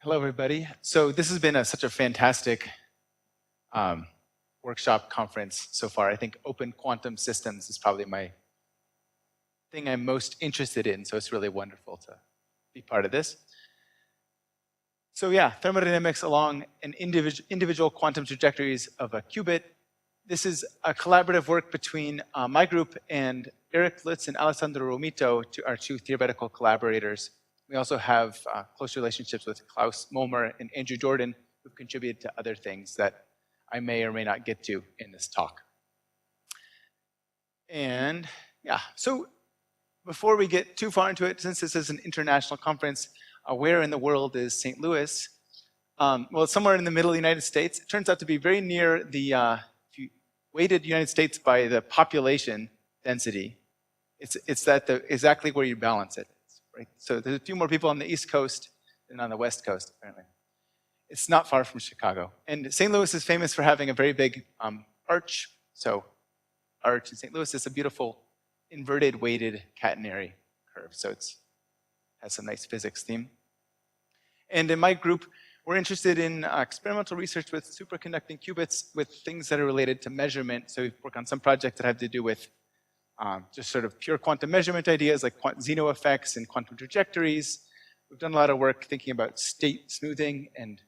Hello, everybody. So this has been such a fantastic workshop conference so far. I think open quantum systems is probably my thing I'm most interested in, so it's really wonderful to be part of this. So yeah, thermodynamics along an individual quantum trajectories of a qubit. This is a collaborative work between my group and Eric Lutz and Alessandro Romito, our two theoretical collaborators. We also have close relationships with Klaus Molmer and Andrew Jordan, who've contributed to other things that I may or may not get to in this talk. And yeah, so before we get too far into it, since this is an international conference, where in the world is St. Louis? Well, it's somewhere in the middle of the United States. It turns out to be very near the, if you weighted United States by the population density, it's exactly where you balance it. Right? So there's a few more people on the East Coast than on the West Coast, apparently. It's not far from Chicago. And St. Louis is famous for having a very big arch. So arch in St. Louis is a beautiful inverted weighted catenary curve. So it has some nice physics theme. And in my group, we're interested in experimental research with superconducting qubits with things that are related to measurement. So we've worked on some projects that have to do with just sort of pure quantum measurement ideas like Zeno effects and quantum trajectories. We've done a lot of work thinking about state smoothing and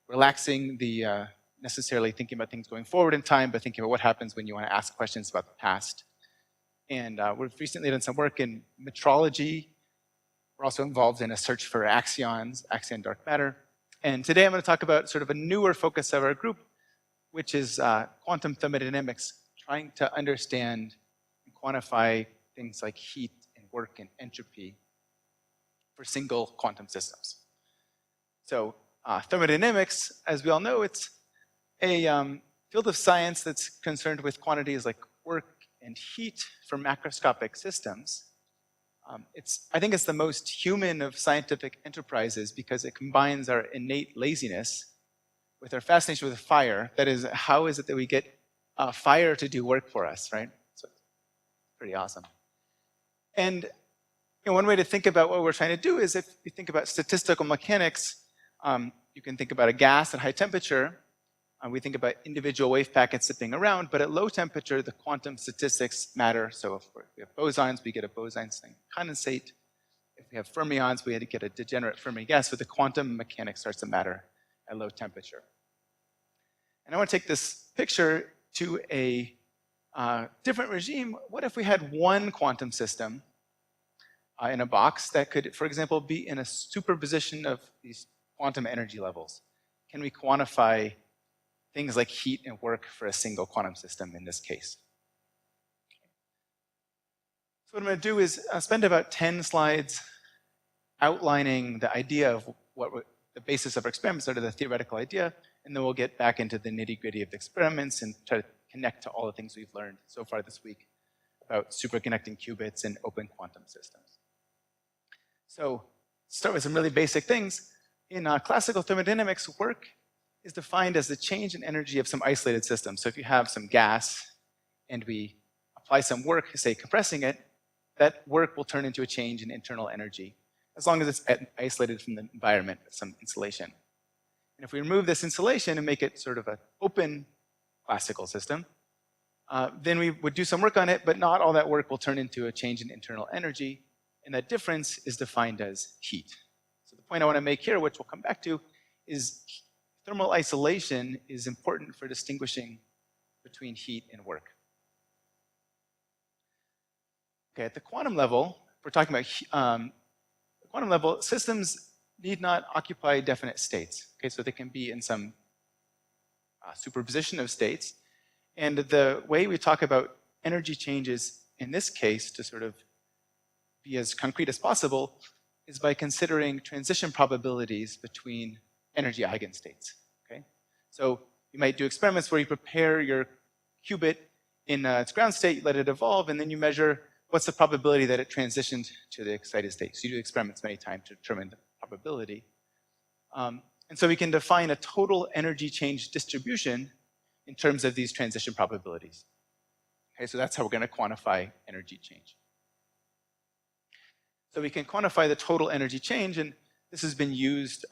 relaxing the necessarily thinking about things going forward in time, but thinking about what happens when you want to ask questions about the past. And we've recently done some work in metrology. We're also involved in a search for axions, axion dark matter. And today I'm going to talk about sort of a newer focus of our group, which is quantum thermodynamics, trying to understand quantify things like heat and work and entropy for single quantum systems. So thermodynamics, as we all know, it's a field of science that's concerned with quantities like work and heat for macroscopic systems. I think it's the most human of scientific enterprises because it combines our innate laziness with our fascination with fire. That is, how is it that we get fire to do work for us, right? Pretty awesome. And one way to think about what we're trying to do is if you think about statistical mechanics, you can think about a gas at high temperature. We think about individual wave packets zipping around, but at low temperature, the quantum statistics matter. So if we have bosons, we get a Bose-Einstein condensate. If we have fermions, we had to get a degenerate Fermi gas, but the quantum mechanics starts to matter at low temperature. And I want to take this picture to a different regime. What if we had one quantum system in a box that could, for example, be in a superposition of these quantum energy levels? Can we quantify things like heat and work for a single quantum system in this case? So what I'm going to do is spend about 10 slides outlining the idea of what the basis of our experiments, sort of the theoretical idea, and then we'll get back into the nitty-gritty of the experiments and try to connect to all the things we've learned so far this week about superconducting qubits and open quantum systems. So start with some really basic things. In classical thermodynamics, work is defined as the change in energy of some isolated system. So if you have some gas and we apply some work, say compressing it, that work will turn into a change in internal energy, as long as it's isolated from the environment with some insulation. And if we remove this insulation and make it sort of an open classical system, then we would do some work on it, but not all that work will turn into a change in internal energy, and that difference is defined as heat. So the point I want to make here, which we'll come back to, is thermal isolation is important for distinguishing between heat and work. Okay, at the quantum level, we're talking about the quantum level, systems need not occupy definite states. Okay, so they can be in some superposition of states. And the way we talk about energy changes in this case to sort of be as concrete as possible is by considering transition probabilities between energy eigenstates. Okay? So you might do experiments where you prepare your qubit in its ground state, you let it evolve, and then you measure what's the probability that it transitioned to the excited state. So you do experiments many times to determine the probability. And so we can define a total energy change distribution in terms of these transition probabilities. Okay, so that's how we're going to quantify energy change. So we can quantify the total energy change, and this has been used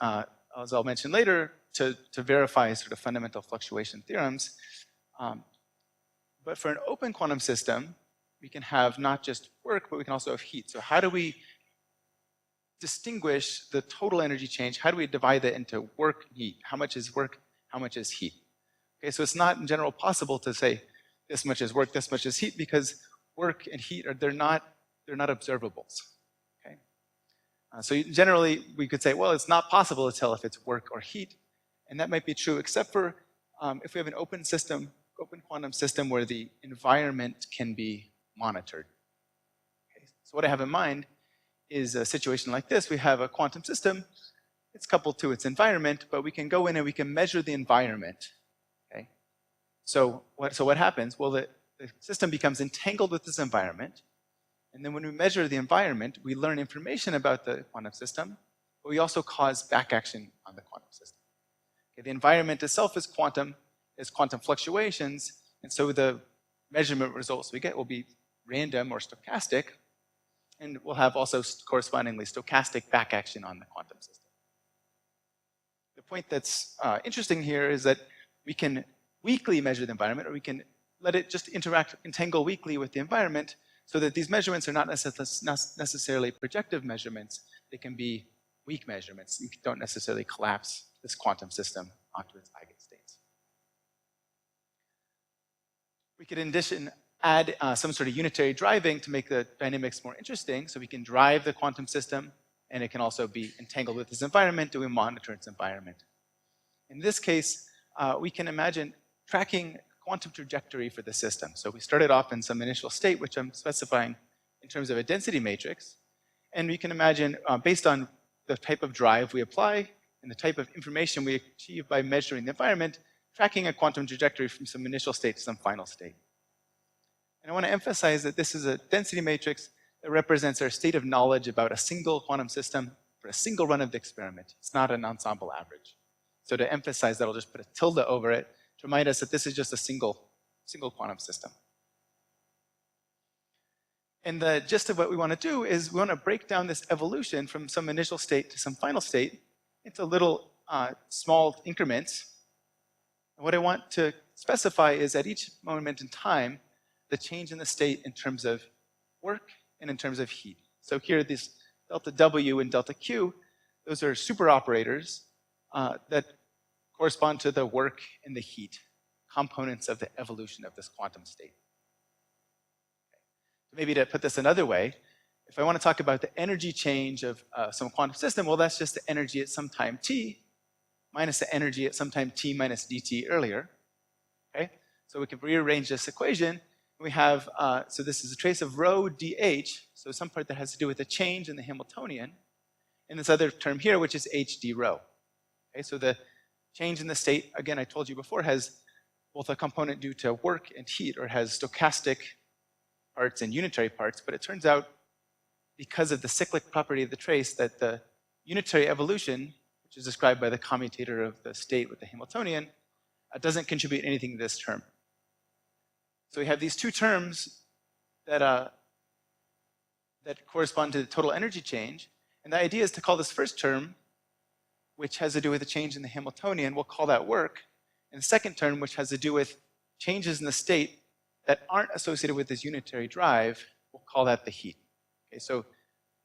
as I'll mention later, to verify sort of fundamental fluctuation theorems. But for an open quantum system, we can have not just work, but we can also have heat. So how do we distinguish the total energy change? How do we divide that into work and heat? How much is work? How much is heat? Okay, so it's not in general possible to say this much is work, this much is heat, because work and heat they're not observables. Okay, so generally we could say, well, it's not possible to tell if it's work or heat, and that might be true, except for if we have an open system, open quantum system where the environment can be monitored. Okay, so what I have in mind is a situation like this. We have a quantum system, it's coupled to its environment, but we can go in and we can measure the environment. Okay, so what happens? Well, the system becomes entangled with this environment, and then when we measure the environment, we learn information about the quantum system, but we also cause backaction on the quantum system. Okay, the environment itself is quantum fluctuations, and so the measurement results we get will be random or stochastic, and we'll have also correspondingly stochastic backaction on the quantum system. The point that's interesting here is that we can weakly measure the environment, or we can let it just entangle weakly with the environment, so that these measurements are not necessarily projective measurements. They can be weak measurements. You don't necessarily collapse this quantum system onto its eigenstates. We could in addition add some sort of unitary driving to make the dynamics more interesting, so we can drive the quantum system, and it can also be entangled with this environment, and we monitor its environment. In this case, we can imagine tracking quantum trajectory for the system. So we started off in some initial state, which I'm specifying in terms of a density matrix, and we can imagine, based on the type of drive we apply and the type of information we achieve by measuring the environment, tracking a quantum trajectory from some initial state to some final state. And I want to emphasize that this is a density matrix that represents our state of knowledge about a single quantum system for a single run of the experiment. It's not an ensemble average. So to emphasize that, I'll just put a tilde over it to remind us that this is just a single quantum system. And the gist of what we want to do is we want to break down this evolution from some initial state to some final state into little small increments. And what I want to specify is at each moment in time, the change in the state in terms of work and in terms of heat. So here, these delta W and delta Q, those are super operators that correspond to the work and the heat, components of the evolution of this quantum state. Okay. Maybe to put this another way, if I want to talk about the energy change of some quantum system, well, that's just the energy at some time t minus the energy at some time t minus dt earlier. Okay? So we can rearrange this equation. We have, so this is a trace of rho dh, so some part that has to do with the change in the Hamiltonian, and this other term here, which is h d rho. Okay, so the change in the state, again, I told you before, has both a component due to work and heat, or has stochastic parts and unitary parts, but it turns out, because of the cyclic property of the trace, that the unitary evolution, which is described by the commutator of the state with the Hamiltonian, doesn't contribute anything to this term. So we have these two terms that correspond to the total energy change, and the idea is to call this first term, which has to do with the change in the Hamiltonian, we'll call that work, and the second term, which has to do with changes in the state that aren't associated with this unitary drive, we'll call that the heat. Okay, so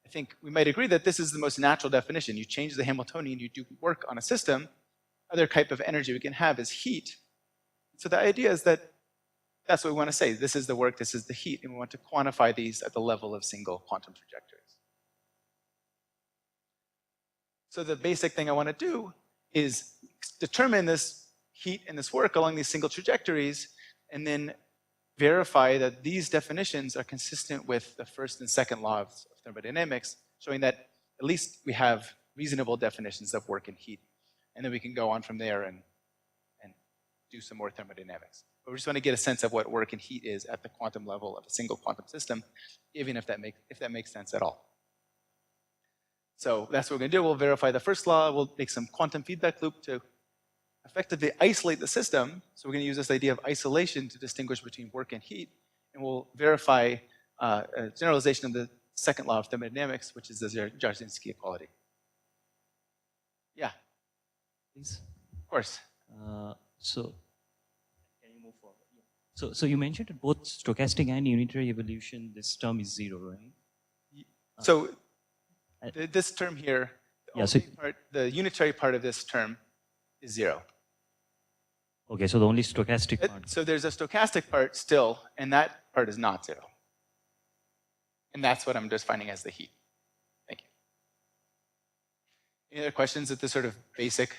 I think we might agree that this is the most natural definition. You change the Hamiltonian, you do work on a system. Other type of energy we can have is heat. So the idea is that that's what we want to say. This is the work, this is the heat, and we want to quantify these at the level of single quantum trajectories. So the basic thing I want to do is determine this heat and this work along these single trajectories, and then verify that these definitions are consistent with the first and second law of thermodynamics, showing that at least we have reasonable definitions of work and heat. And then we can go on from there and do some more thermodynamics. But we just want to get a sense of what work and heat is at the quantum level of a single quantum system, even if that makes sense at all. So that's what we're going to do. We'll verify the first law. We'll make some quantum feedback loop to effectively isolate the system. So we're going to use this idea of isolation to distinguish between work and heat. And we'll verify a generalization of the second law of thermodynamics, which is the Jarzynski equality. Yeah? please? Of course. So, can you move forward? Yeah. So you mentioned that both stochastic and unitary evolution, this term is 0, right? So this term here, the unitary part of this term is 0. Okay, so the only stochastic part. So there's a stochastic part still, and that part is not 0. And that's what I'm just finding as the heat. Thank you. Any other questions at the sort of basic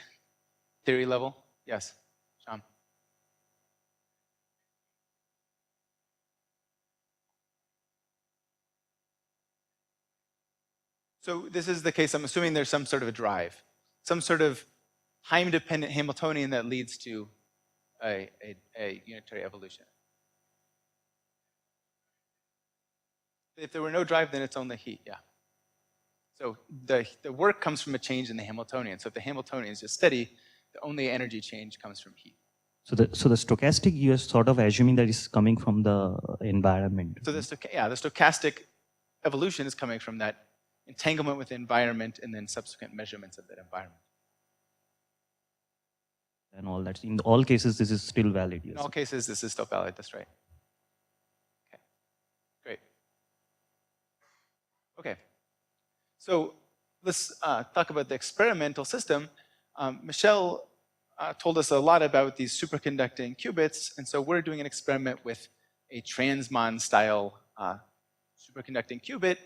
theory level? Yes, Sean. So this is the case, I'm assuming there's some sort of a drive, some sort of time-dependent Hamiltonian that leads to a unitary evolution. If there were no drive, then it's only heat, yeah. So the work comes from a change in the Hamiltonian. So if the Hamiltonian is just steady, the only energy change comes from heat. So the stochastic, you are sort of assuming that is coming from the environment. So the stochastic evolution is coming from that entanglement with the environment and then subsequent measurements of that environment. And all that. In all cases, this is still valid. Yes. In all cases, this is still valid. That's right. Okay, great. Okay, so let's talk about the experimental system. Michelle told us a lot about these superconducting qubits, and so we're doing an experiment with a transmon-style superconducting qubit,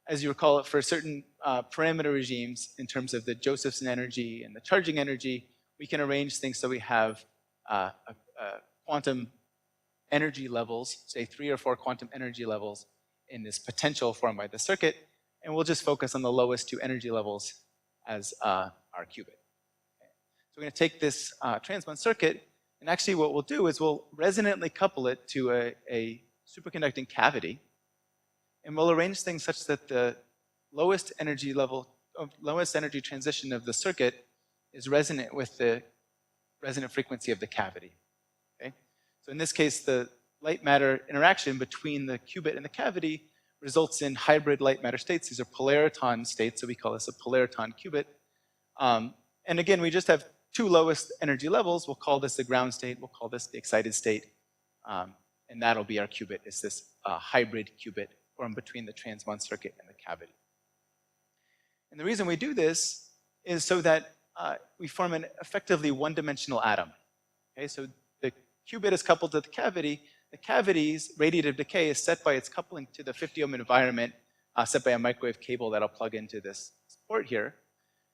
as you recall it, for certain parameter regimes in terms of the Josephson energy and the charging energy. We can arrange things so we have quantum energy levels, say 3 or 4 quantum energy levels in this potential formed by the circuit, and we'll just focus on the lowest 2 energy levels as our qubit. Okay. So we're going to take this transmon circuit, and actually what we'll do is we'll resonantly couple it to a superconducting cavity, and we'll arrange things such that the lowest energy level, lowest energy transition of the circuit is resonant with the resonant frequency of the cavity. Okay? So in this case, the light-matter interaction between the qubit and the cavity results in hybrid light-matter states. These are polariton states, so we call this a polariton qubit. And again, we just have 2 lowest energy levels. We'll call this the ground state. We'll call this the excited state. And that'll be our qubit. It's this hybrid qubit formed between the transmon circuit and the cavity. And the reason we do this is so that we form an effectively one-dimensional atom. Okay, so the qubit is coupled to the cavity. The cavity's radiative decay is set by its coupling to the 50 ohm environment set by a microwave cable that'll plug into this port here.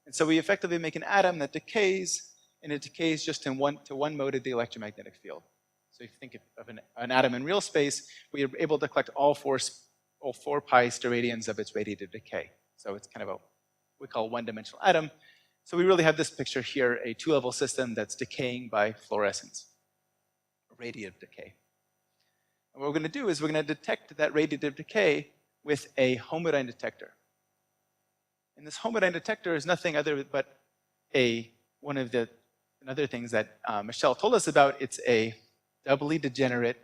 And so we effectively make an atom that decays, and it decays just in one mode of the electromagnetic field. So if you think of an atom in real space, we are able to collect all 4 pi steradians of its radiative decay. So it's kind of what we call a one-dimensional atom. So we really have this picture here, a 2-level system that's decaying by fluorescence, radiative decay. And what we're going to do is we're going to detect that radiative decay with a Homodyne detector. And this Homodyne detector is nothing other but one of the other things that Michelle told us about. It's a doubly degenerate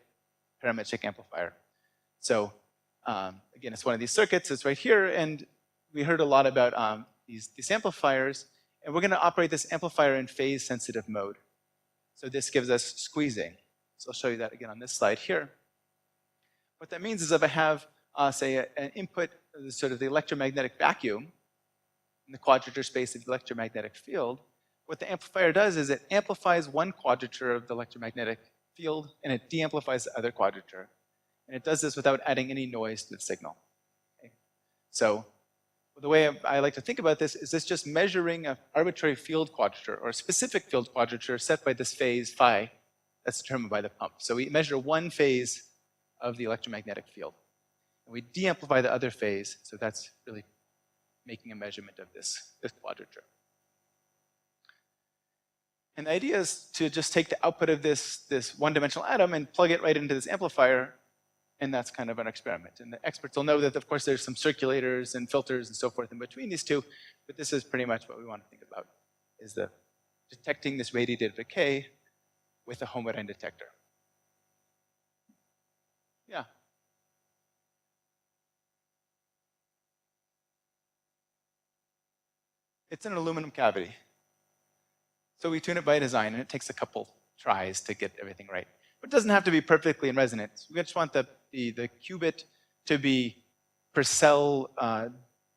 parametric amplifier. So again, it's one of these circuits. It's right here, and we heard a lot about these amplifiers. And we're going to operate this amplifier in phase-sensitive mode. So this gives us squeezing. So I'll show you that again on this slide here. What that means is if I have, say, an input, sort of the electromagnetic vacuum in the quadrature space of the electromagnetic field, what the amplifier does is it amplifies one quadrature of the electromagnetic field, and it de-amplifies the other quadrature. And it does this without adding any noise to the signal. Okay? So the way I like to think about this is this just measuring an arbitrary field quadrature or a specific field quadrature set by this phase phi that's determined by the pump. So we measure one phase of the electromagnetic field. And we de-amplify the other phase, so that's really making a measurement of this quadrature. And the idea is to just take the output of this one-dimensional atom and plug it right into this amplifier, and that's kind of an experiment. And the experts will know that, of course, there's some circulators and filters and so forth in between these two, but this is pretty much what we want to think about, is detecting this radiative decay with a Homodyne detector. Yeah. It's an aluminum cavity. So we tune it by design, and it takes a couple tries to get everything right. But it doesn't have to be perfectly in resonance. We just want the qubit to be per cell,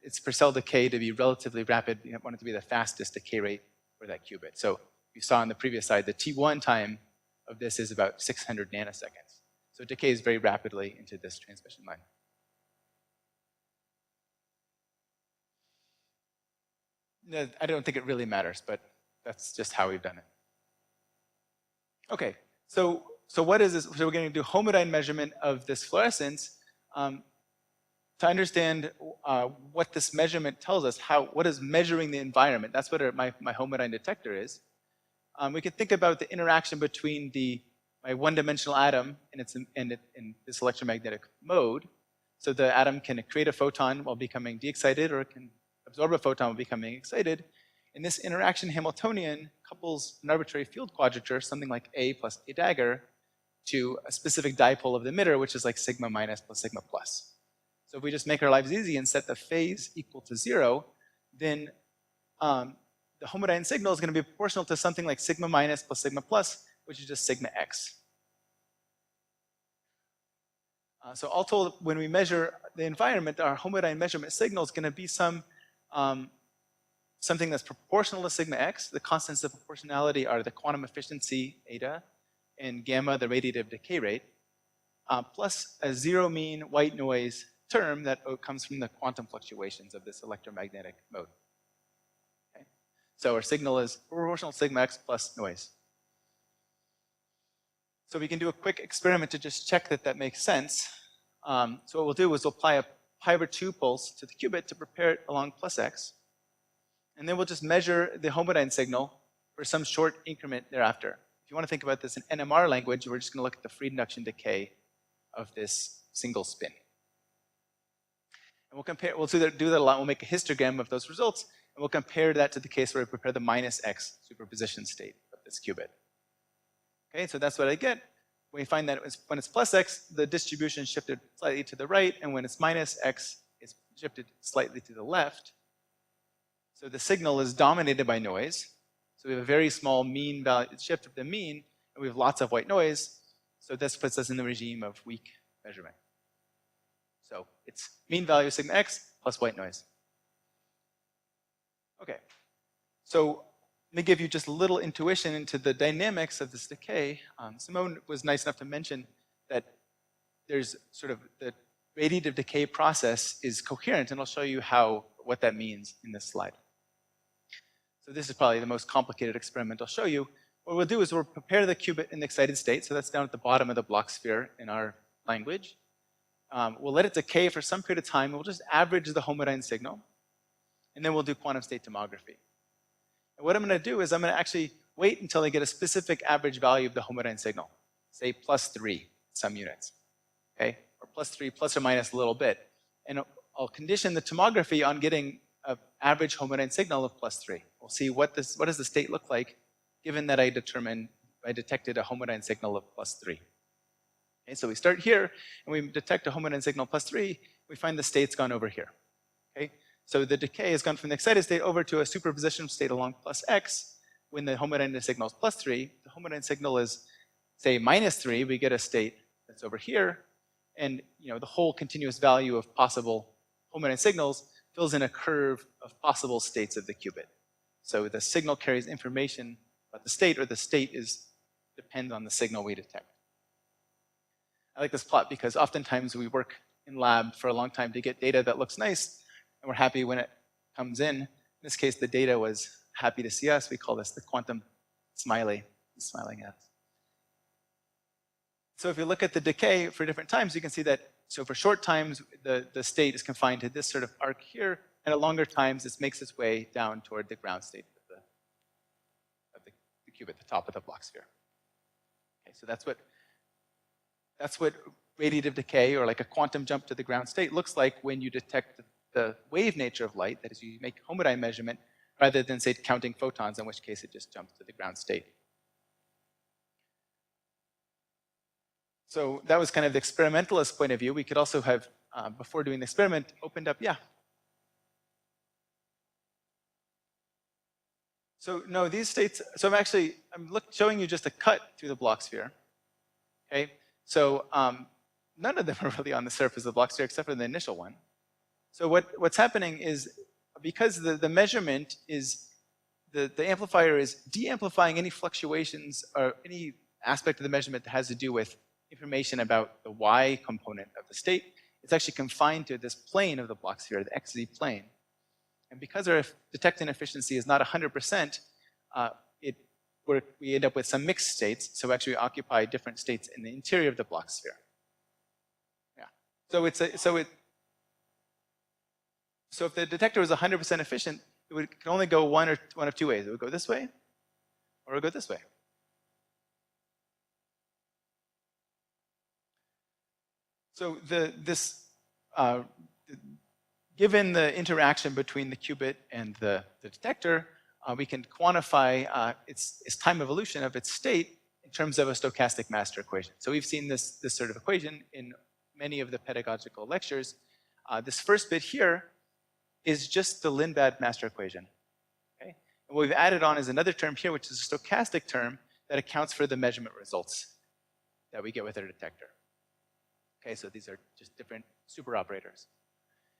its per cell decay to be relatively rapid. You want it to be the fastest decay rate for that qubit. So you saw on the previous slide, the T1 time of this is about 600 nanoseconds. So it decays very rapidly into this transmission line. No, I don't think it really matters, but that's just how we've done it. Okay, so what is this? So we're going to do Homodyne measurement of this fluorescence. To understand what this measurement tells us, what is measuring the environment? That's what my Homodyne detector is. We can think about the interaction between my one-dimensional atom and this electromagnetic mode. So the atom can create a photon while becoming de-excited, or it can absorb a photon while becoming excited. And this interaction Hamiltonian couples an arbitrary field quadrature, something like A plus A dagger, to a specific dipole of the emitter, which is like sigma minus plus sigma plus. So if we just make our lives easy and set the phase equal to 0, then the Homodyne signal is going to be proportional to something like sigma minus plus sigma plus, which is just sigma x. So all told, when we measure the environment, our Homodyne measurement signal is going to be something that's proportional to sigma x. The constants of proportionality are the quantum efficiency, eta, and gamma, the radiative decay rate, plus a zero mean white noise term that comes from the quantum fluctuations of this electromagnetic mode. Okay? So our signal is proportional to sigma x plus noise. So we can do a quick experiment to just check that that makes sense. So what we'll do is we'll apply a pi/2 pulse to the qubit to prepare it along plus x. And then we'll just measure the Homodyne signal for some short increment thereafter. If you want to think about this in NMR language, we're just going to look at the free induction decay of this single spin. And we'll compare, we'll do that a lot. We'll make a histogram of those results, and we'll compare that to the case where we prepare the minus x superposition state of this qubit. Okay, so that's what I get. We find that when it's plus x, the distribution is shifted slightly to the right, and when it's minus x, it's shifted slightly to the left. So the signal is dominated by noise. So we have a very small mean value shift of the mean, and we have lots of white noise. So this puts us in the regime of weak measurement. So it's mean value sigma x plus white noise. Okay, so let me give you just a little intuition into the dynamics of this decay. Simone was nice enough to mention that there's sort of the radiative decay process is coherent, and I'll show you what that means in this slide. So this is probably the most complicated experiment I'll show you. What we'll do is we'll prepare the qubit in the excited state, so that's down at the bottom of the block sphere in our language. We'll let it decay for some period of time. We'll just average the Homodyne signal, and then we'll do quantum state tomography. And what I'm going to do is I'm going to actually wait until I get a specific average value of the Homodyne signal, say +3 some units, okay, or +3 plus or minus a little bit, and I'll condition the tomography on getting an average Homodyne signal of +3. We'll see what does the state look like, given that I detected a Homodyne signal of +3. Okay, so we start here, and we detect a Homodyne signal +3. We find the state's gone over here. Okay, so the decay has gone from the excited state over to a superposition state along +x. When the Homodyne signal is +3, the Homodyne signal is, say, -3. We get a state that's over here, and the whole continuous value of possible Homodyne signals fills in a curve of possible states of the qubit. So the signal carries information about the state, or the state depends on the signal we detect. I like this plot because oftentimes we work in lab for a long time to get data that looks nice, and we're happy when it comes in. In this case, the data was happy to see us. We call this the quantum smiley, smiling at us. So if you look at the decay for different times, you can see that, so for short times, the state is confined to this sort of arc here, and at longer times, this makes its way down toward the ground state of the qubit, the top of the block sphere. Okay, so that's what radiative decay, or like a quantum jump to the ground state, looks like when you detect the wave nature of light. That is, you make Homodyne measurement rather than, say, counting photons, in which case it just jumps to the ground state. So that was kind of the experimentalist point of view. We could also have, before doing the experiment, opened up, So no, these states, so I'm showing you just a cut through the Bloch sphere. Okay, so none of them are really on the surface of the Bloch sphere except for the initial one. So what's happening is, because the measurement is, the amplifier is de-amplifying any fluctuations or any aspect of the measurement that has to do with information about the y component of the state. It's actually confined to this plane of the Bloch sphere, the xz plane. And because our detecting efficiency is not 100%, we end up with some mixed states. So actually we occupy different states in the interior of the Bloch sphere. Yeah. So if the detector was 100% efficient, it can only go one of two ways. It would go this way, or it would go this way. So given the interaction between the qubit and the detector, we can quantify its time evolution of its state in terms of a stochastic master equation. So we've seen this sort of equation in many of the pedagogical lectures. This first bit here is just the Lindblad master equation. Okay? And what we've added on is another term here, which is a stochastic term that accounts for the measurement results that we get with our detector. Okay, so these are just different superoperators.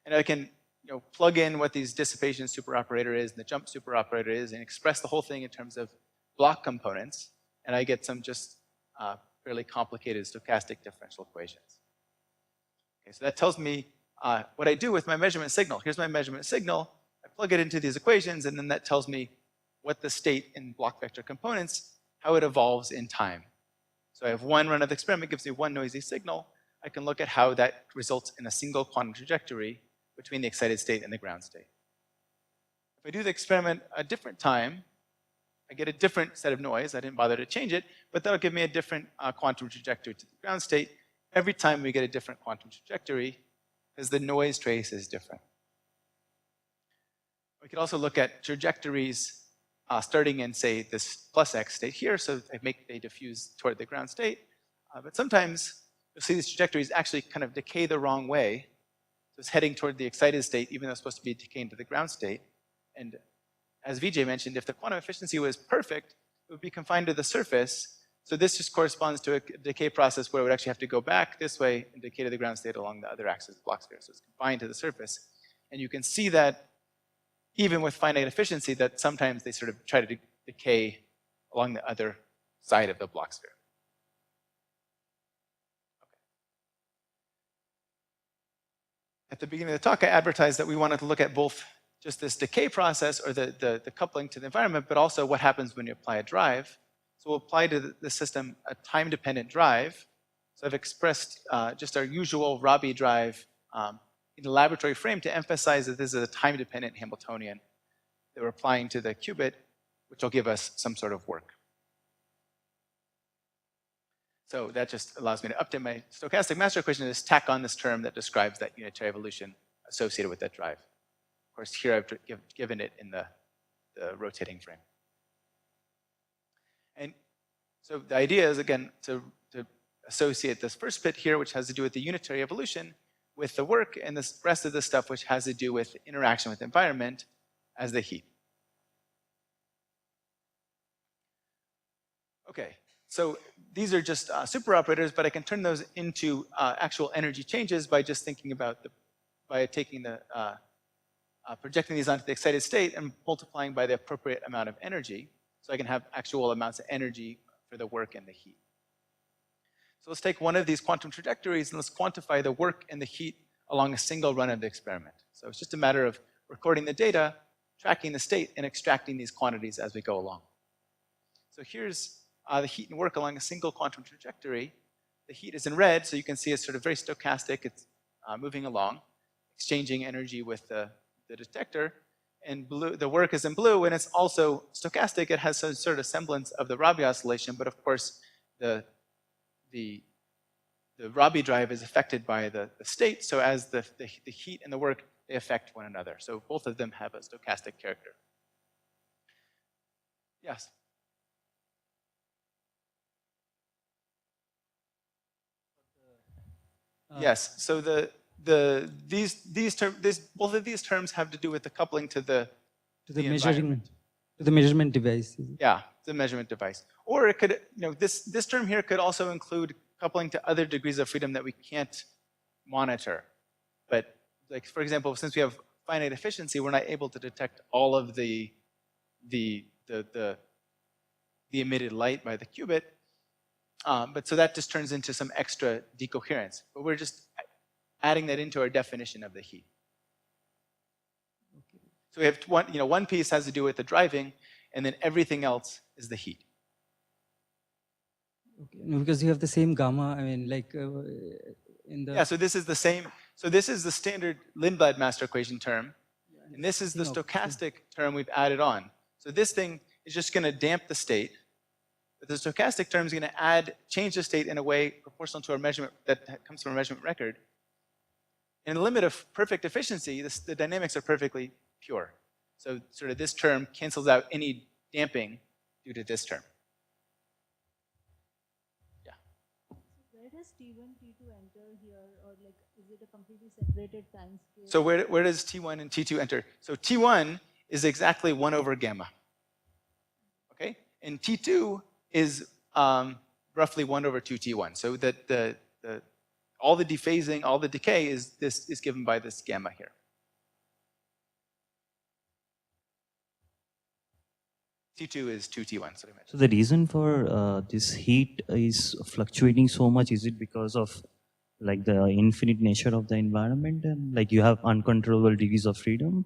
And I can plug in what these dissipation superoperator is and the jump superoperator is and express the whole thing in terms of block components, and I get some just fairly complicated stochastic differential equations. Okay, so that tells me what I do with my measurement signal. Here's my measurement signal. I plug it into these equations, and then that tells me what the state in block vector components, how it evolves in time. So I have one run of the experiment, gives me one noisy signal. I can look at how that results in a single quantum trajectory between the excited state and the ground state. If I do the experiment a different time, I get a different set of noise. I didn't bother to change it, but that'll give me a different quantum trajectory to the ground state. Every time we get a different quantum trajectory, because the noise trace is different. We could also look at trajectories starting in, say, this plus x state here, so they diffuse toward the ground state. But sometimes you'll see these trajectories actually kind of decay the wrong way. So it's heading toward the excited state, even though it's supposed to be decaying to the ground state. And as Vijay mentioned, if the quantum efficiency was perfect, it would be confined to the surface. So this just corresponds to a decay process where it would actually have to go back this way and decay to the ground state along the other axis of the Bloch sphere. So it's confined to the surface. And you can see that even with finite efficiency, that sometimes they sort of try to decay along the other side of the Bloch sphere. Okay. At the beginning of the talk, I advertised that we wanted to look at both just this decay process or the coupling to the environment, but also what happens when you apply a drive. So we'll apply to the system a time-dependent drive. So I've expressed just our usual Rabi drive in the laboratory frame to emphasize that this is a time-dependent Hamiltonian that we're applying to the qubit, which will give us some sort of work. So that just allows me to update my stochastic master equation and just tack on this term that describes that unitary evolution associated with that drive. Of course, here I've given it in the rotating frame. And so the idea is, again, to associate this first bit here, which has to do with the unitary evolution, with the work, and the rest of the stuff which has to do with interaction with the environment as the heat. Okay, so these are just superoperators, but I can turn those into actual energy changes by just thinking about by taking the projecting these onto the excited state and multiplying by the appropriate amount of energy. So I can have actual amounts of energy for the work and the heat. So let's take one of these quantum trajectories and let's quantify the work and the heat along a single run of the experiment. So it's just a matter of recording the data, tracking the state, and extracting these quantities as we go along. So here's the heat and work along a single quantum trajectory. The heat is in red, so you can see it's sort of very stochastic. It's moving along, exchanging energy with the detector. And blue, the work is in blue, and it's also stochastic. It has some sort of semblance of the Rabi oscillation, but of course, the Rabi drive is affected by the state, so as the heat and the work, they affect one another. So both of them have a stochastic character. Yes? Yes, so both of these terms have to do with the coupling to the measurement. The measurement device. Yeah, the measurement device. Or it could, this term here could also include coupling to other degrees of freedom that we can't monitor. But like, for example, since we have finite efficiency, we're not able to detect all of the emitted light by the qubit. But so that just turns into some extra decoherence. But we're just adding that into our definition of the heat. So we have one piece has to do with the driving, and then everything else is the heat. Okay. No, because you have the same gamma. I mean, like in the. Yeah. So this is the same. So this is the standard Lindblad master equation term, and this is the stochastic term we've added on. So this thing is just going to damp the state, but the stochastic term is going to change the state in a way proportional to our measurement that comes from a measurement record. In the limit of perfect efficiency, the dynamics are perfectly pure. So sort of this term cancels out any damping due to this term. Yeah. Where does T1, T2 enter here, or like is it a completely separated time scale? So where does T1 and T2 enter? So T1 is exactly 1 over gamma. Okay? And T2 is roughly 1 over 2 T1. So that all the dephasing, all the decay is given by this gamma here. T2 is 2 T1. So the reason for this heat is fluctuating so much, is it because of like the infinite nature of the environment, and like you have uncontrollable degrees of freedom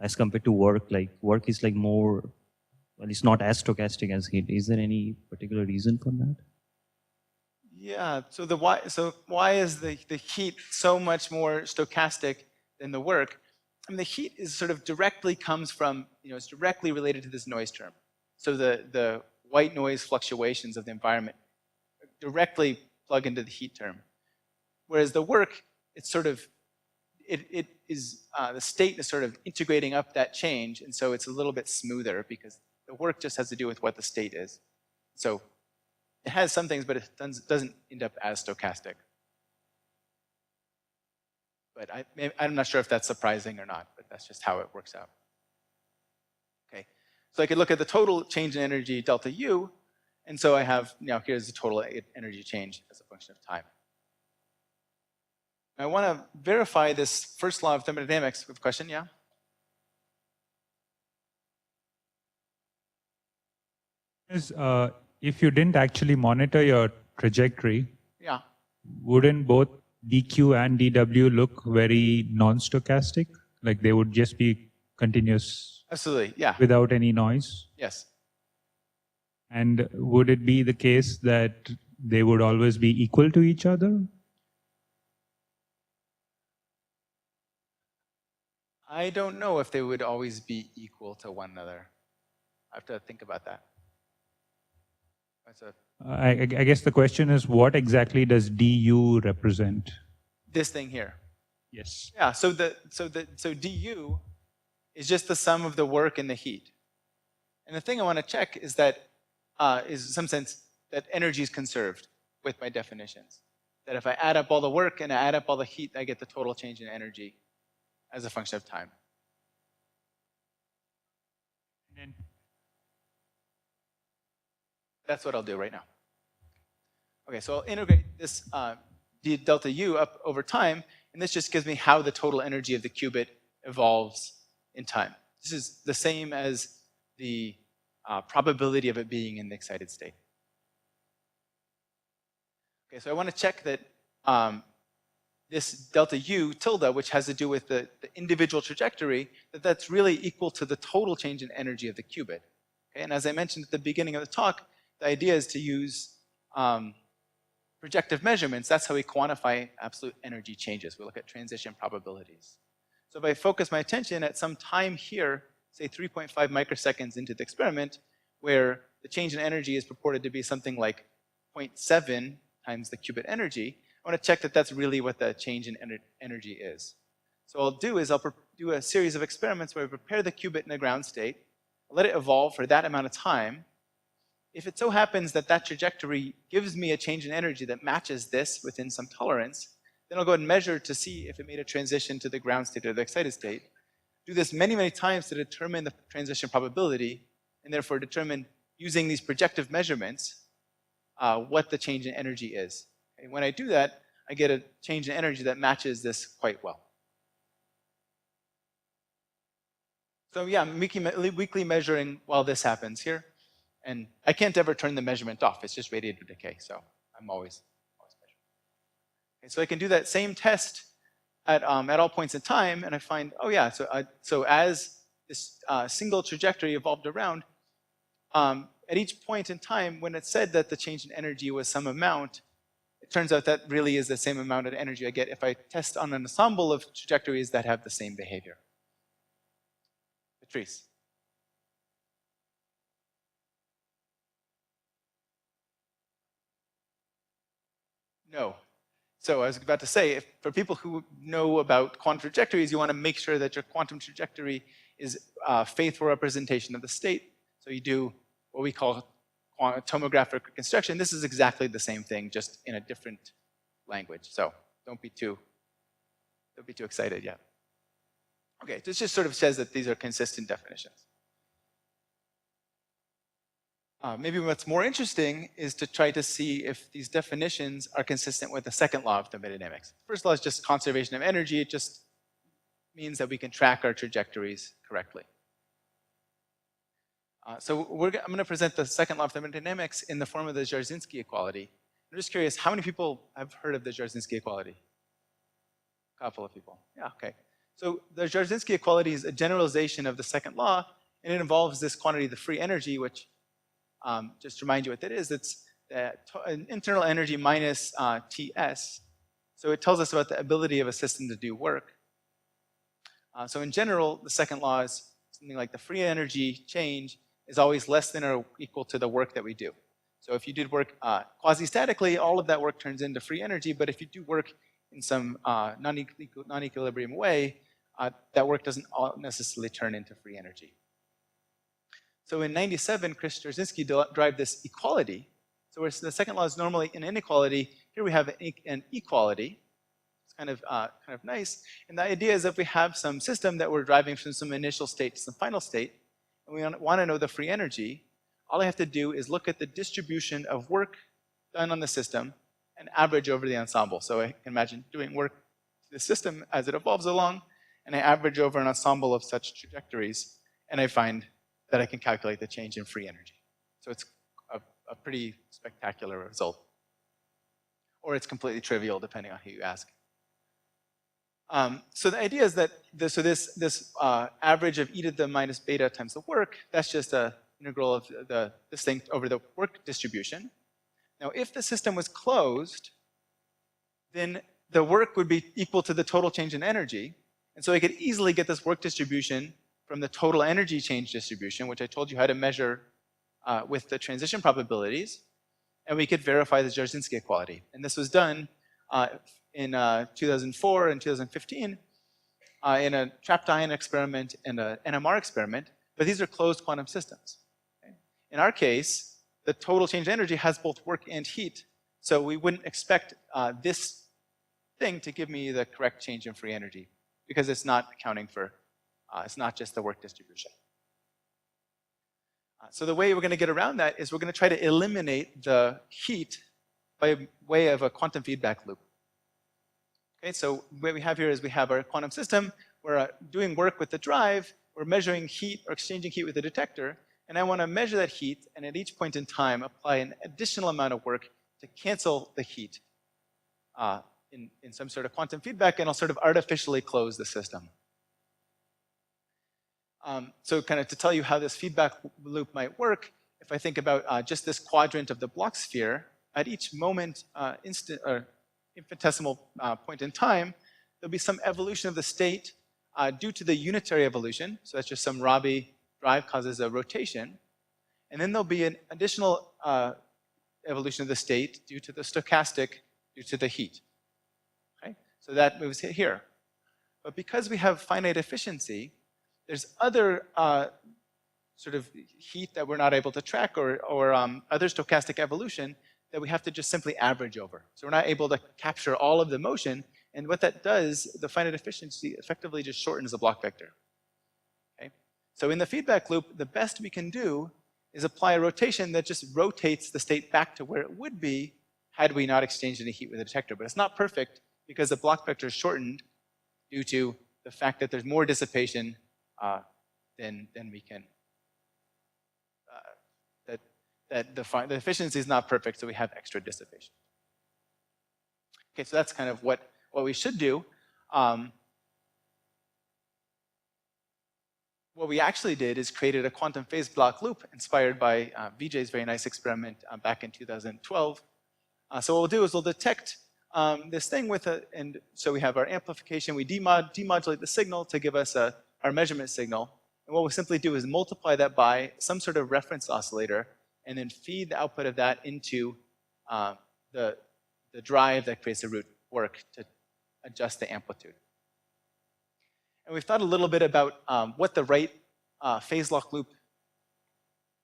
as compared to work? Like work is like more, well, it's not as stochastic as heat. Is there any particular reason for that? Yeah, so why is the heat so much more stochastic than the work? I mean, the heat is sort of directly comes from, it's directly related to this noise term. So the white noise fluctuations of the environment directly plug into the heat term. Whereas the work, it's sort of, it is, the state is sort of integrating up that change, and so it's a little bit smoother because the work just has to do with what the state is. So it has some things, but it doesn't end up as stochastic. But I'm not sure if that's surprising or not, but that's just how it works out. Okay, so I could look at the total change in energy delta U, and so I have, here's the total energy change as a function of time. I want to verify this first law of thermodynamics with a question, yeah? If you didn't actually monitor your trajectory, yeah, wouldn't both dq and dw look very non-stochastic? Like they would just be continuous? Absolutely, yeah. Without any noise? Yes. And would it be the case that they would always be equal to each other? I don't know if they would always be equal to one another. I have to think about that. I guess the question is, what exactly does du represent? This thing here. Yes. Yeah. So du is just the sum of the work and the heat. And the thing I want to check is that, is in some sense that energy is conserved with my definitions. That if I add up all the work and I add up all the heat, I get the total change in energy as a function of time. That's what I'll do right now. Okay, so I'll integrate this d delta U up over time, and this just gives me how the total energy of the qubit evolves in time. This is the same as the probability of it being in the excited state. Okay, so I want to check that this delta U tilde, which has to do with the individual trajectory, that's really equal to the total change in energy of the qubit. Okay, and as I mentioned at the beginning of the talk, the idea is to use projective measurements. That's how we quantify absolute energy changes. We look at transition probabilities. So if I focus my attention at some time here, say 3.5 microseconds into the experiment, where the change in energy is purported to be something like 0.7 times the qubit energy, I want to check that that's really what the change in energy is. So what I'll do is I'll do a series of experiments where I prepare the qubit in a ground state, let it evolve for that amount of time. If it so happens that that trajectory gives me a change in energy that matches this within some tolerance, then I'll go ahead and measure to see if it made a transition to the ground state or the excited state. do this many, many times to determine the transition probability, and therefore determine, using these projective measurements, what the change in energy is. And when I do that, I get a change in energy that matches this quite well. So yeah, I'm weekly measuring while this happens here. And I can't ever turn the measurement off. It's just radiative decay, so I'm always measuring. Okay, so I can do that same test at all points in time, and I find, oh yeah, so as this single trajectory evolved around, at each point in time, when it said that the change in energy was some amount, it turns out that really is the same amount of energy I get if I test on an ensemble of trajectories that have the same behavior. Patrice. No. So I was about to say, for people who know about quantum trajectories, you want to make sure that your quantum trajectory is a faithful representation of the state. So you do what we call tomographic reconstruction. This is exactly the same thing, just in a different language. So don't be too excited yet. Okay, this just sort of says that these are consistent definitions. Maybe what's more interesting is to try to see if these definitions are consistent with the second law of thermodynamics. First law is just conservation of energy. It just means that we can track our trajectories correctly. So I'm going to present the second law of thermodynamics in the form of the Jarzynski equality. I'm just curious, how many people have heard of the Jarzynski equality? A couple of people. Yeah, okay. So the Jarzynski equality is a generalization of the second law, and it involves this quantity, the free energy, which, just to remind you what that is, it's an internal energy minus Ts. So it tells us about the ability of a system to do work. So in general, the second law is something like the free energy change is always less than or equal to the work that we do. So if you did work quasi-statically, all of that work turns into free energy, but if you do work in some non-equilibrium way, that work doesn't necessarily turn into free energy. So in '97, Chris Jarzynski derived this equality. So whereas the second law is normally an inequality, here we have an equality. It's kind of nice. And the idea is if we have some system that we're driving from some initial state to some final state, and we want to know the free energy, all I have to do is look at the distribution of work done on the system and average over the ensemble. So I can imagine doing work to the system as it evolves along, and I average over an ensemble of such trajectories, and I find that I can calculate the change in free energy. So it's a pretty spectacular result. Or it's completely trivial, depending on who you ask. So the idea is that this average of e to the minus beta times the work, that's just an integral of this thing over the work distribution. Now, if the system was closed, then the work would be equal to the total change in energy. And so I could easily get this work distribution from the total energy change distribution, which I told you how to measure with the transition probabilities. And we could verify the Jarzynski equality. And this was done in 2004 and 2015 in a trapped ion experiment and an NMR experiment. But these are closed quantum systems. Okay? In our case, the total change in energy has both work and heat. So we wouldn't expect this thing to give me the correct change in free energy, because it's not accounting for, it's not just the work distribution. So the way we're going to get around that is we're going to try to eliminate the heat by way of a quantum feedback loop. Okay, so what we have here is we have our quantum system. We're doing work with the drive. We're measuring heat or exchanging heat with the detector. And I want to measure that heat, and at each point in time, apply an additional amount of work to cancel the heat in some sort of quantum feedback, and I'll sort of artificially close the system. So kind of to tell you how this feedback loop might work, if I think about just this quadrant of the Bloch sphere, at each moment, infinitesimal point in time, there'll be some evolution of the state due to the unitary evolution. So that's just some Rabi drive causes a rotation. And then there'll be an additional evolution of the state due to the stochastic, due to the heat. Okay? So that moves here. But because we have finite efficiency, there's other sort of heat that we're not able to track, or other stochastic evolution that we have to just simply average over. So we're not able to capture all of the motion, and what that does, the finite efficiency effectively just shortens the Bloch vector. So in the feedback loop, the best we can do is apply a rotation that just rotates the state back to where it would be had we not exchanged any heat with the detector. But it's not perfect because the block vector is shortened due to the fact that there's more dissipation than we can. That the efficiency is not perfect, so we have extra dissipation. Okay, so that's kind of what we should do. What we actually did is created a quantum phase block loop inspired by Vijay's very nice experiment back in 2012. So what we'll do is we'll detect this thing with and so we have our amplification, we demodulate the signal to give us our measurement signal. And what we simply do is multiply that by some sort of reference oscillator and then feed the output of that into the drive that creates the root work to adjust the amplitude. And we've thought a little bit about what the right phase lock loop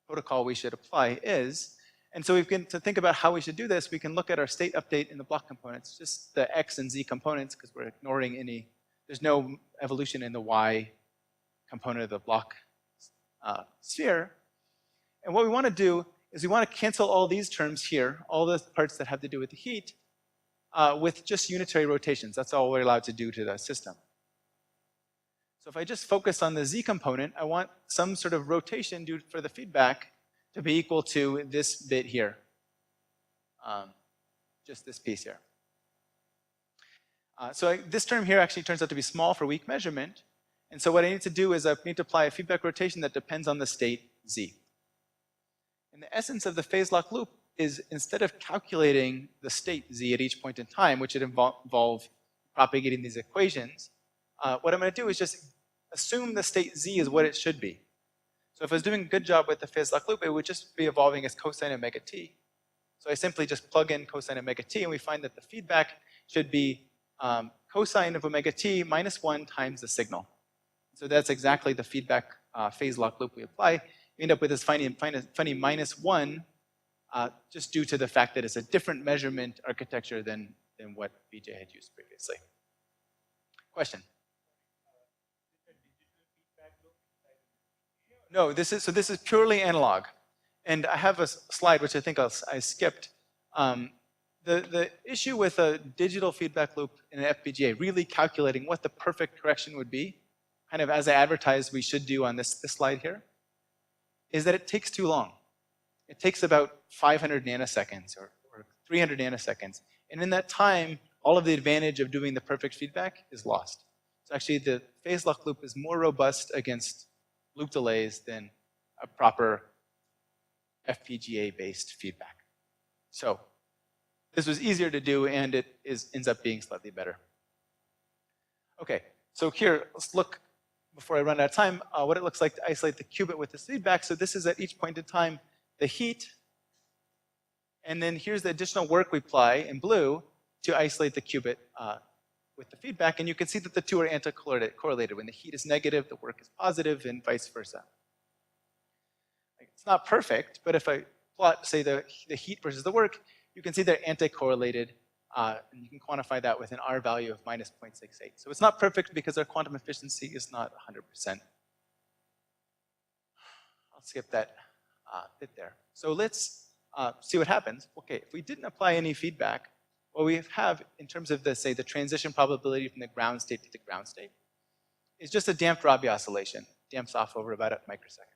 protocol we should apply is. And so to think about how we should do this, we can look at our state update in the block components, just the X and Z components, because we're ignoring there's no evolution in the Y component of the block sphere. And what we want to do is we want to cancel all these terms here, all the parts that have to do with the heat, with just unitary rotations. That's all we're allowed to do to the system. So if I just focus on the Z component, I want some sort of rotation due for the feedback to be equal to this bit here, just this piece here. So this term here actually turns out to be small for weak measurement. And so what I need to do is I need to apply a feedback rotation that depends on the state Z. And the essence of the phase lock loop is instead of calculating the state Z at each point in time, which would involve propagating these equations, what I'm going to do is just assume the state Z is what it should be. So if I was doing a good job with the phase lock loop, it would just be evolving as cosine omega t. So I simply just plug in cosine omega t, and we find that the feedback should be cosine of omega t minus 1 times the signal. So that's exactly the feedback phase lock loop we apply. We end up with this funny minus 1 just due to the fact that it's a different measurement architecture than what Vijay had used previously. Question? No, this is purely analog. And I have a slide which I think I skipped. The issue with a digital feedback loop in an FPGA, really calculating what the perfect correction would be, kind of as I advertised we should do on this slide here, is that it takes too long. It takes about 500 nanoseconds or 300 nanoseconds. And in that time, all of the advantage of doing the perfect feedback is lost. So actually the phase lock loop is more robust against loop delays than a proper FPGA-based feedback. So this was easier to do, and it ends up being slightly better. Okay, so here, let's look, before I run out of time, what it looks like to isolate the qubit with this feedback. So this is at each point in time, the heat, and then here's the additional work we apply in blue to isolate the qubit with the feedback, and you can see that the two are anti-correlated. When the heat is negative, the work is positive, and vice versa. It's not perfect, but if I plot, say, the heat versus the work, you can see they're anti-correlated, and you can quantify that with an R value of minus 0.68. So it's not perfect because our quantum efficiency is not 100%. I'll skip that bit there. So let's see what happens. Okay, if we didn't apply any feedback, what we have in terms of say the transition probability from the ground state to the ground state is just a damped Rabi oscillation, damps off over about a microsecond.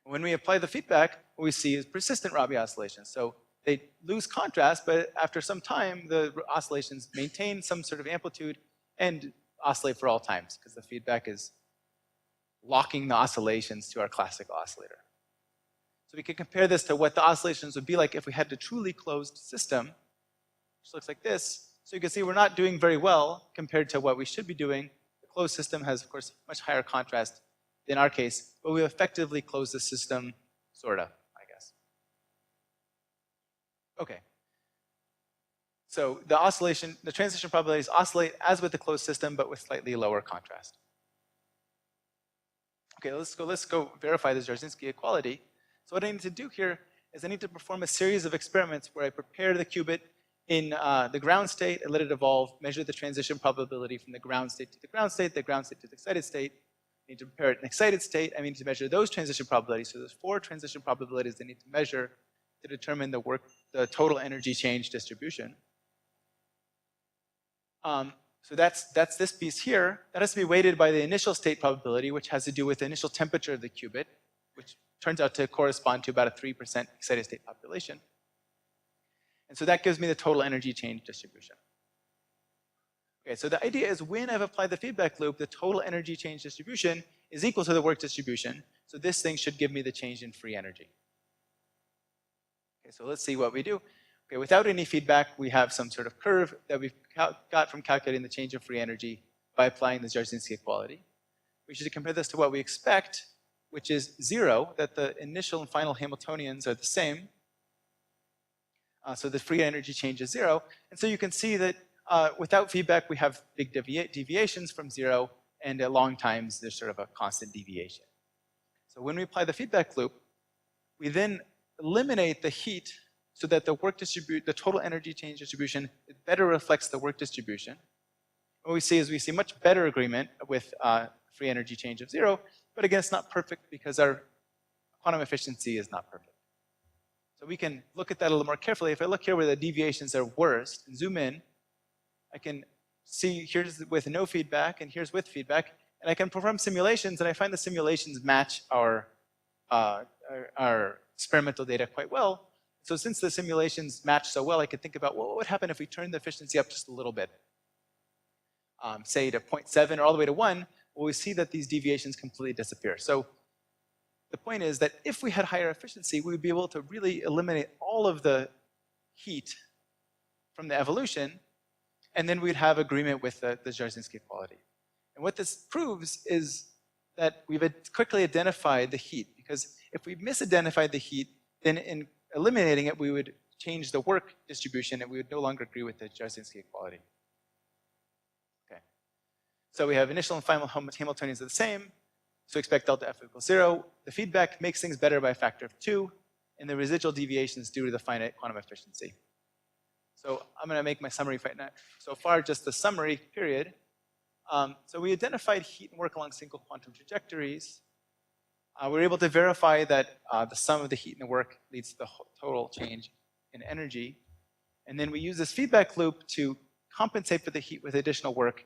When we apply the feedback, what we see is persistent Rabi oscillations. So they lose contrast, but after some time, the oscillations maintain some sort of amplitude and oscillate for all times, because the feedback is locking the oscillations to our classical oscillator. So we can compare this to what the oscillations would be like if we had a truly closed system, which looks like this. So you can see we're not doing very well compared to what we should be doing. The closed system has, of course, much higher contrast in our case, but we effectively closed the system, sort of, I guess. Okay. So the transition probabilities oscillate as with the closed system, but with slightly lower contrast. Okay, let's go verify this Jarzynski equality. So what I need to do here is I need to perform a series of experiments where I prepare the qubit in the ground state, I let it evolve, measure the transition probability from the ground state to the ground state to the excited state, I need to compare it in excited state. I need to measure those transition probabilities. So there's 4 transition probabilities I need to measure to determine the total energy change distribution. So that's this piece here. That has to be weighted by the initial state probability, which has to do with the initial temperature of the qubit, which turns out to correspond to about a 3% excited state population. And so that gives me the total energy change distribution. Okay, so the idea is when I've applied the feedback loop, the total energy change distribution is equal to the work distribution. So this thing should give me the change in free energy. Okay, so let's see what we do. Okay, without any feedback, we have some sort of curve that we've got from calculating the change in free energy by applying the Jarzynski equality. We should compare this to what we expect, which is 0, that the initial and final Hamiltonians are the same. So the free energy change is 0. And so you can see that without feedback, we have big deviations from 0, and at long times, there's sort of a constant deviation. So when we apply the feedback loop, we then eliminate the heat so that the total energy change distribution better reflects the work distribution. What we see is we see much better agreement with free energy change of 0, but again, it's not perfect because our quantum efficiency is not perfect. So we can look at that a little more carefully. If I look here where the deviations are worst and zoom in, I can see here's with no feedback and here's with feedback, and I can perform simulations, and I find the simulations match our experimental data quite well. So since the simulations match so well, I could think about, well, what would happen if we turned the efficiency up just a little bit? Say to 0.7 or all the way to 1, well, we see that these deviations completely disappear. So the point is that if we had higher efficiency, we would be able to really eliminate all of the heat from the evolution, and then we'd have agreement with the Jarzynski equality. And what this proves is that we've quickly identified the heat, because if we misidentified the heat, then in eliminating it, we would change the work distribution, and we would no longer agree with the Jarzynski equality. Okay. So we have initial and final Hamiltonians are the same, so expect delta F equals 0. The feedback makes things better by a factor of 2, and the residual deviation is due to the finite quantum efficiency. So I'm going to make my summary right now. So far, just the summary period. So we identified heat and work along single quantum trajectories. We were able to verify that the sum of the heat and the work leads to the total change in energy. And then we use this feedback loop to compensate for the heat with additional work,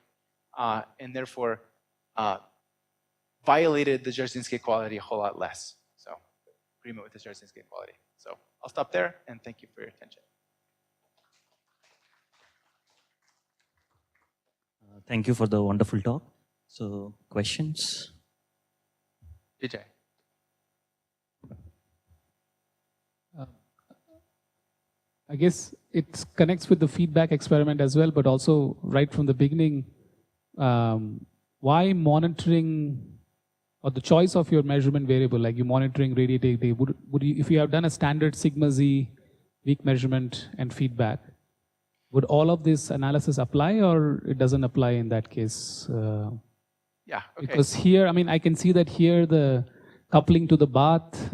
and therefore violated the Jarzynski equality a whole lot less. So agreement with the Jarzynski equality. So I'll stop there, and thank you for your attention. Thank you for the wonderful talk. So questions? DJ. I guess it connects with the feedback experiment as well, but also right from the beginning, why monitoring or the choice of your measurement variable, like you monitoring radiativity, would you, if you have done a standard sigma z weak measurement and feedback, would all of this analysis apply, or it doesn't apply in that case? Yeah, okay. Because here, I mean, I can see that here the coupling to the bath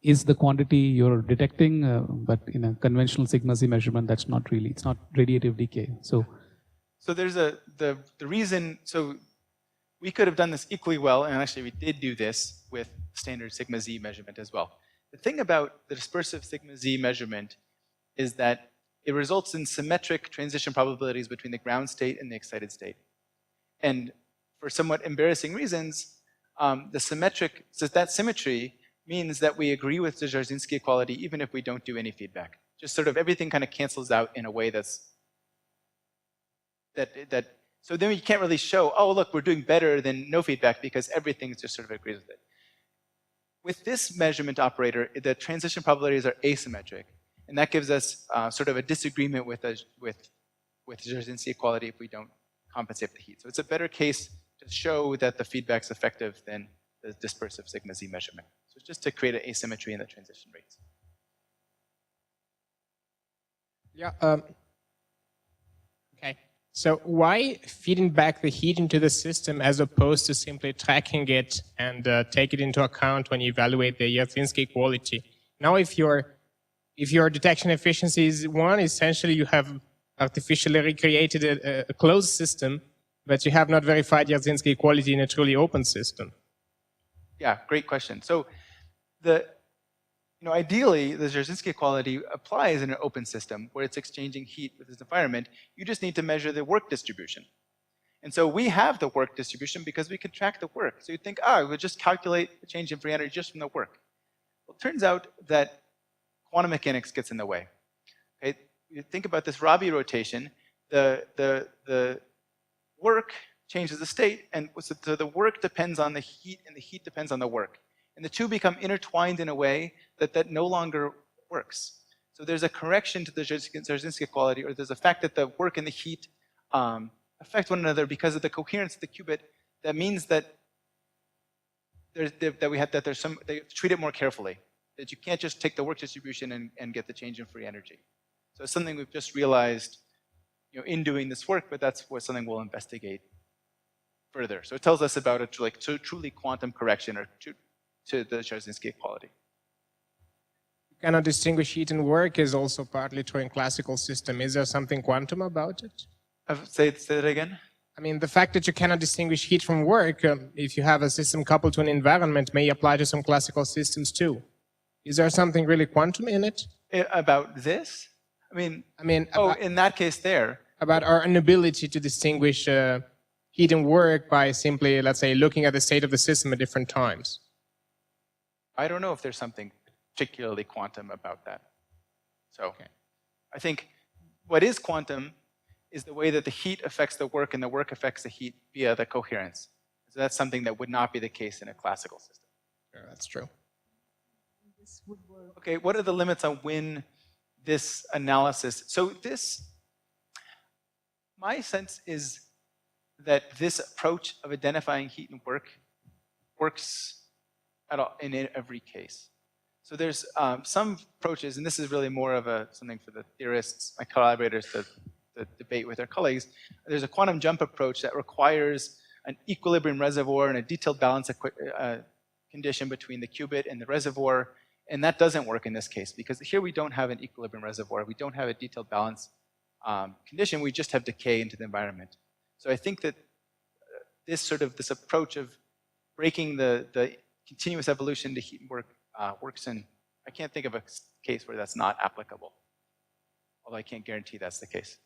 is the quantity you're detecting, but in a conventional sigma z measurement, that's not really, it's not radiative decay. So there's the reason, so we could have done this equally well, and actually we did do this with standard sigma z measurement as well. The thing about the dispersive sigma z measurement is that it results in symmetric transition probabilities between the ground state and the excited state. And for somewhat embarrassing reasons, that symmetry means that we agree with the Jarzynski equality even if we don't do any feedback. Just sort of everything kind of cancels out in a way so then you can't really show, oh look, we're doing better than no feedback because everything just sort of agrees with it. With this measurement operator, the transition probabilities are asymmetric, and that gives us sort of a disagreement with Jarzynski equality if we don't compensate for the heat. So it's a better case to show that the feedback's effective than the dispersive sigma z measurement. So it's just to create an asymmetry in the transition rates. Yeah. Okay. So why feeding back the heat into the system as opposed to simply tracking it and take it into account when you evaluate the Jarzynski equality? Now, if your detection efficiency is 1, essentially you have artificially recreated a closed system but you have not verified Jarzynski equality in a truly open system. Yeah, great question. So ideally, the Jarzynski equality applies in an open system where it's exchanging heat with its environment. You just need to measure the work distribution. And so we have the work distribution because we can track the work. So you'd think, we'll just calculate the change in free energy just from the work. Well, it turns out that quantum mechanics gets in the way. Okay? You think about this Rabi rotation, the work changes the state, and so the work depends on the heat, and the heat depends on the work. And the two become intertwined in a way that no longer works. So there's a correction to the Jarzynski equality, or there's a fact that the work and the heat affect one another because of the coherence of the qubit. That means that they treat it more carefully. That you can't just take the work distribution and get the change in free energy. So it's something we've just realized, in doing this work, but that's something we'll investigate further. So it tells us about a truly quantum correction or to the Jarzynski equality. You cannot distinguish heat and work is also partly true in classical system. Is there something quantum about it? Say that again? I mean, the fact that you cannot distinguish heat from work, if you have a system coupled to an environment, may apply to some classical systems too. Is there something really quantum in it? About this? in that case there. About our inability to distinguish heat and work by simply, let's say, looking at the state of the system at different times. I don't know if there's something particularly quantum about that. So okay. I think what is quantum is the way that the heat affects the work and the work affects the heat via the coherence. So that's something that would not be the case in a classical system. Sure, that's true. This would work. Okay, what are the limits on when this analysis? So my sense is that this approach of identifying heat and work works in every case. So there's some approaches, and this is really more of something for the theorists, my collaborators, to debate with their colleagues. There's a quantum jump approach that requires an equilibrium reservoir and a detailed balance condition between the qubit and the reservoir, and that doesn't work in this case because here we don't have an equilibrium reservoir, we don't have a detailed balance condition, we just have decay into the environment. So I think that this approach of breaking the continuous evolution to heat and work works in, I can't think of a case where that's not applicable, although I can't guarantee that's the case.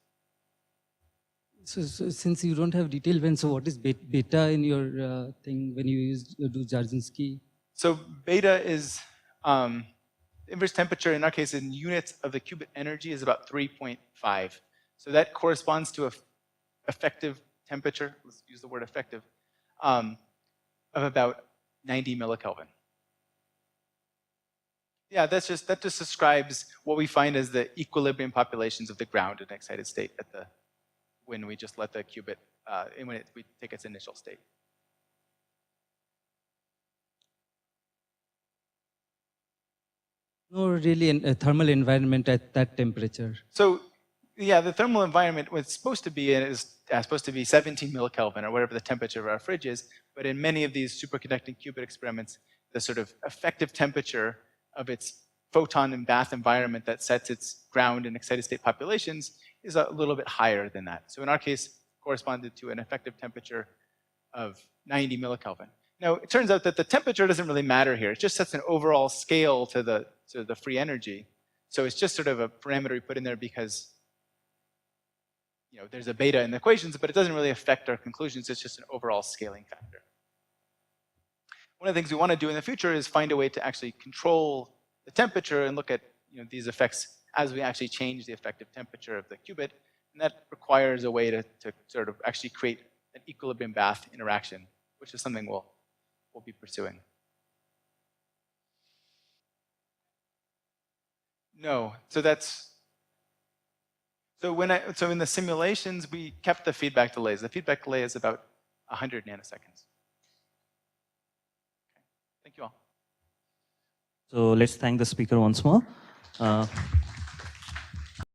So since you don't have detailed when, so what is beta in your thing when you do Jarzynski? So beta is inverse temperature, in our case in units of the qubit energy, is about 3.5. So that corresponds to a effective temperature, let's use the word effective, of about 90 millikelvin. Yeah, that just describes what we find as the equilibrium populations of the ground in excited state when we just let the qubit, we take its initial state. No, really, a thermal environment at that temperature. So, yeah, the thermal environment was supposed to be 17 millikelvin or whatever the temperature of our fridge is, but in many of these superconducting qubit experiments, the sort of effective temperature of its photon and bath environment that sets its ground and excited state populations is a little bit higher than that. So in our case, corresponded to an effective temperature of 90 millikelvin. Now, it turns out that the temperature doesn't really matter here. It just sets an overall scale to the free energy. So it's just sort of a parameter we put in there because there's a beta in the equations, but it doesn't really affect our conclusions. It's just an overall scaling factor. One of the things we want to do in the future is find a way to actually control the temperature and look at these effects as we actually change the effective temperature of the qubit. And that requires a way to sort of actually create an equilibrium bath interaction, which is something we'll be pursuing. No, so in the simulations, we kept the feedback delays. The feedback delay is about 100 nanoseconds. Thank you all. So let's thank the speaker once more.